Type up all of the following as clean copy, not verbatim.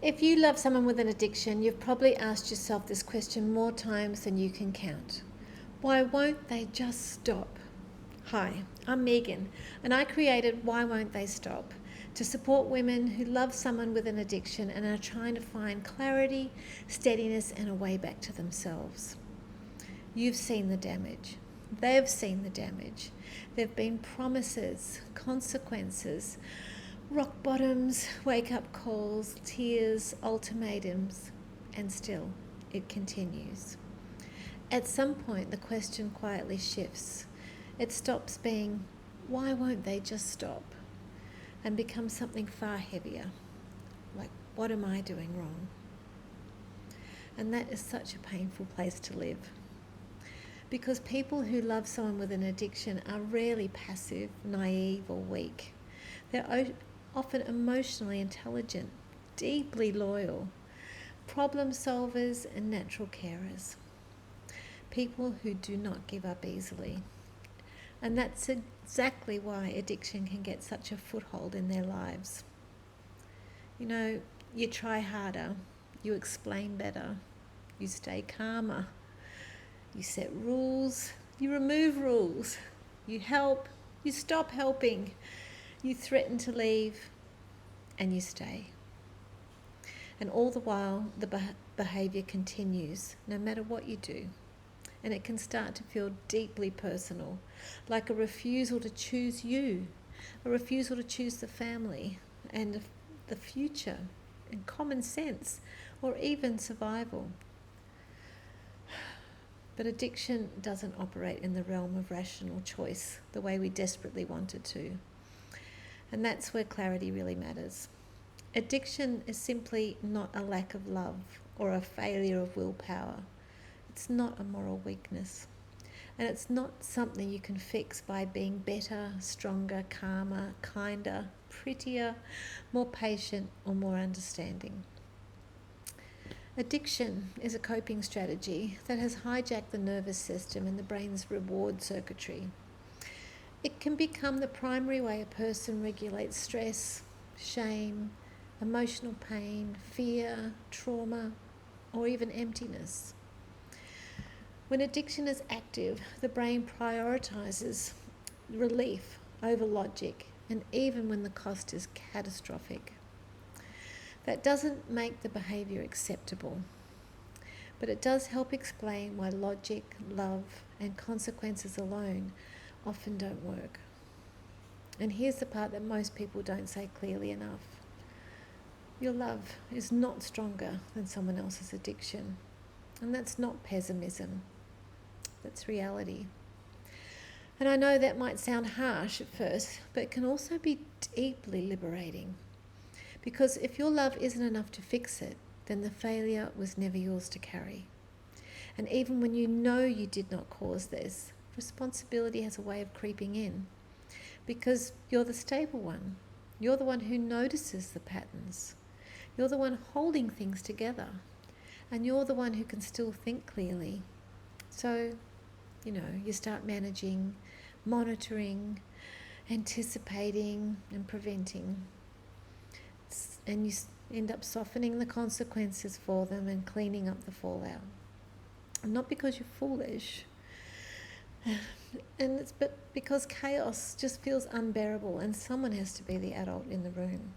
If you love someone with an addiction, you've probably asked yourself this question more times than you can count. Why won't they just stop? Hi, I'm Megan, and I created Why Won't They Stop to support women who love someone with an addiction and are trying to find clarity, steadiness, and a way back to themselves. You've seen the damage. They've seen the damage. There have been promises, consequences, rock bottoms, wake-up calls, tears, ultimatums, and still it continues. At some point, the question quietly shifts. It stops being, why won't they just stop? And becomes something far heavier, like, what am I doing wrong? And that is such a painful place to live. Because people who love someone with an addiction are rarely passive, naive, or weak. They're often emotionally intelligent, deeply loyal, problem solvers, and natural carers. People who do not give up easily. And that's exactly why addiction can get such a foothold in their lives. You know, you try harder, you explain better, you stay calmer, you set rules, you remove rules, you help, you stop helping, you threaten to leave, and you stay. And all the while, the behaviour continues, no matter what you do. And it can start to feel deeply personal, like a refusal to choose you, a refusal to choose the family and the future and common sense, or even survival. But addiction doesn't operate in the realm of rational choice the way we desperately want it to. And that's where clarity really matters. Addiction is simply not a lack of love or a failure of willpower. It's not a moral weakness. And it's not something you can fix by being better, stronger, calmer, kinder, prettier, more patient, or more understanding. Addiction is a coping strategy that has hijacked the nervous system and the brain's reward circuitry. It can become the primary way a person regulates stress, shame, emotional pain, fear, trauma, or even emptiness. When addiction is active, the brain prioritizes relief over logic, and even when the cost is catastrophic. That doesn't make the behaviour acceptable, but it does help explain why logic, love, and consequences alone often don't work. And here's the part that most people don't say clearly enough. Your love is not stronger than someone else's addiction. And that's not pessimism. That's reality. And I know that might sound harsh at first, but it can also be deeply liberating. Because if your love isn't enough to fix it, then the failure was never yours to carry. And even when you know you did not cause this, responsibility has a way of creeping in. Because you're the stable one. You're the one who notices the patterns. You're the one holding things together. And you're the one who can still think clearly. So, you start managing, monitoring, anticipating, and preventing. And you end up softening the consequences for them and cleaning up the fallout. Not because you're foolish, but because chaos just feels unbearable and someone has to be the adult in the room.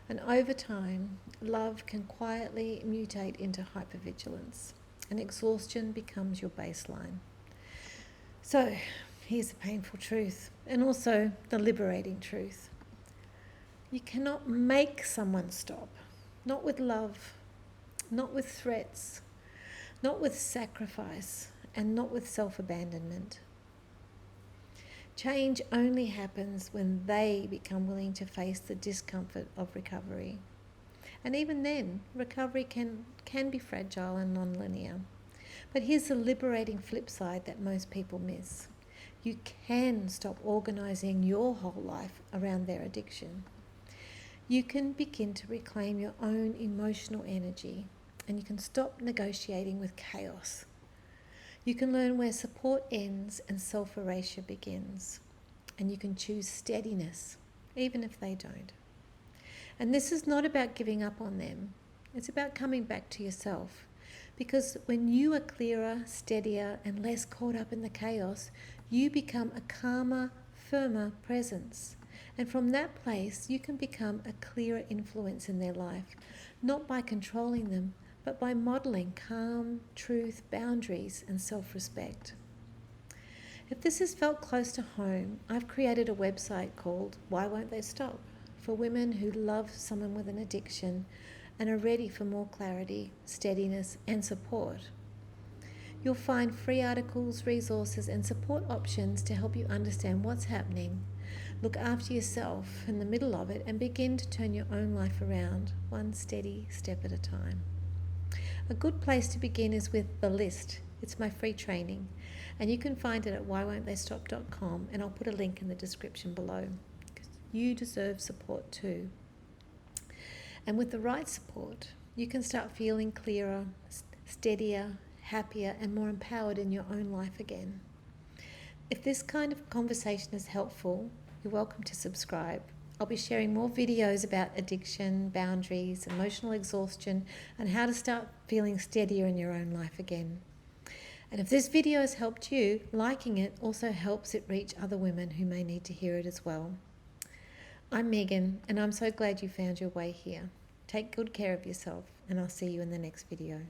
And over time, love can quietly mutate into hypervigilance, and exhaustion becomes your baseline. So, here's the painful truth, and also the liberating truth. You cannot make someone stop. Not with love, not with threats, not with sacrifice, and not with self-abandonment. Change only happens when they become willing to face the discomfort of recovery. And even then, recovery can be fragile and non-linear. But here's the liberating flip side that most people miss. You can stop organising your whole life around their addiction. You can begin to reclaim your own emotional energy, and you can stop negotiating with chaos. You can learn where support ends and self-erasure begins. And you can choose steadiness, even if they don't. And this is not about giving up on them. It's about coming back to yourself. Because when you are clearer, steadier, and less caught up in the chaos, you become a calmer, firmer presence. And from that place, you can become a clearer influence in their life, not by controlling them, but by modeling calm, truth, boundaries, and self-respect. If this has felt close to home, I've created a website called Why Won't They Stop? For women who love someone with an addiction and are ready for more clarity, steadiness, and support. You'll find free articles, resources, and support options to help you understand what's happening, look after yourself in the middle of it, and begin to turn your own life around, one steady step at a time. A good place to begin is with The List. It's my free training, and you can find it at whywon'ttheystop.com, and I'll put a link in the description below. You deserve support too. And with the right support, you can start feeling clearer, steadier, happier, and more empowered in your own life again. If this kind of conversation is helpful, you're welcome to subscribe. I'll be sharing more videos about addiction, boundaries, emotional exhaustion, and how to start feeling steadier in your own life again. And if this video has helped you, liking it also helps it reach other women who may need to hear it as well. I'm Megan, and I'm so glad you found your way here. Take good care of yourself, and I'll see you in the next video.